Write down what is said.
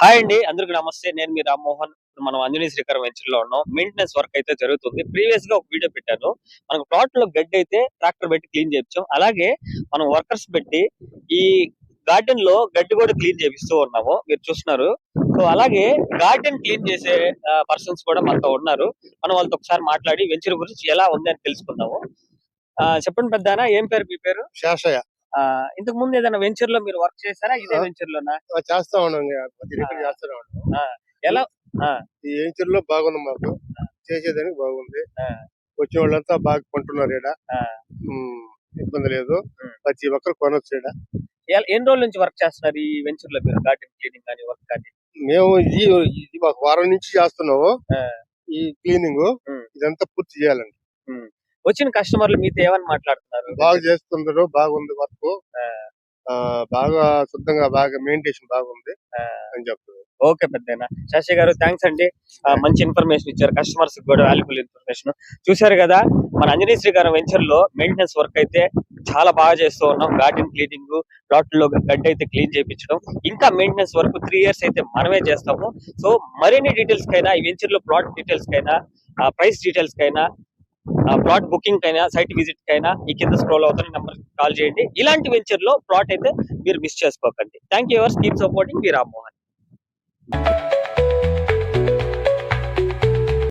Hi అండి, అందరికి నమస్తే. నేను మీ రామ్మోహన్. మనం అంజనీ శ్రీకరం వెంచర్ లో ఉన్నాం. మెయింటెనెన్స్ వర్క్ అయితే జరుగుతుంది. ప్రీవియస్ గా ఒక వీడియో పెట్టాను. మనకు ప్లాట్ లో గడ్డి అయితే ట్రాక్టర్ పెట్టి క్లీన్ చేయించాం. అలాగే మనం వర్కర్స్ పెట్టి ఈ గార్డెన్ లో గడ్డి కూడా క్లీన్ చేపిస్తూ ఉన్నాము. మీరు చూస్తున్నారు. సో అలాగే గార్డెన్ క్లీన్ చేసే పర్సన్స్ కూడా మనతో ఉన్నారు. మనం వాళ్ళతో ఒకసారి మాట్లాడి వెంచర్ గురించి ఎలా ఉంది అని తెలుసుకుందాము. చెప్పండి పెద్దాయన, ఏం పేరు మీ పేరు? శేషయ్య. ఇంతకు ముందు ఏదైనా వెంచర్ లో మీరు వర్క్ చేశారా? ఇదే వెంచర్ లోనా? చేస్తా ఉన్నాం చేస్తూనే ఉన్నాం. ఎలా ఈ వెంచర్ లో బాగుంది, మాకు చేసేదానికి బాగుంది. వచ్చే వాళ్ళంతా బాగా కొంటున్నారు ఈడ. ఇబ్బంది లేదు, ప్రతి ఒక్కరు కొనొచ్చు ఈడ. ఎన్ని రోజుల నుంచి వర్క్ చేస్తున్నారు ఈ వెంచర్ లో మీరు? గార్డెన్ క్లీనింగ్ కానీ వర్క్ కానీ? మేము ఇది ఒక వారం నుంచి చేస్తున్నాము. ఈ క్లీనింగ్ ఇదంతా పూర్తి చేయాలండి. వచ్చిన కస్టమర్లు మీతో ఏమని మాట్లాడుతున్నారు? బాగా చేస్తున్నారు, బాగుంది వర్క్, బాగా శుద్ధంగా, బాగా మెయింటైన్ బాగుంది అని చెప్తున్నారు. ఓకే పెద్దయినా. శశి గారు, థ్యాంక్స్ అండి. మంచి ఇన్ఫర్మేషన్ ఇచ్చారు. కస్టమర్స్ కూడా వాల్యుబుల్ ఇన్ఫర్మేషన్. చూశారు కదా, మన అంజనీ శ్రీకరం వెంచర్ లో మెయింటెనెన్స్ వర్క్ అయితే చాలా బాగా చేస్తూ ఉన్నాం. గార్డెన్ క్లీనింగ్, ప్లాట్ లో గడ్డి అయితే క్లీన్ చేయించడం, ఇంకా మెయింటెనెన్స్ వర్క్ 3 years అయితే మనమే చేస్తాము. సో మరిన్ని డీటెయిల్స్ కైనా, ఈ వెంచర్ లో ప్లాట్ డీటెయిల్స్ కైనా, ప్రైస్ డీటెయిల్స్ కైనా, ప్లాట్ బుకింగ్ కైనా, సైట్ విజిట్ కైనా ఈ కింద స్క్రోల్ అవుతున్న నెంబర్ కాల్ చేయండి. ఇలాంటి వెంచర్ లో ప్లాట్ అయితే మీరు మిస్ చేసుకోకండి. Thank you. Keep supporting me Rammohan.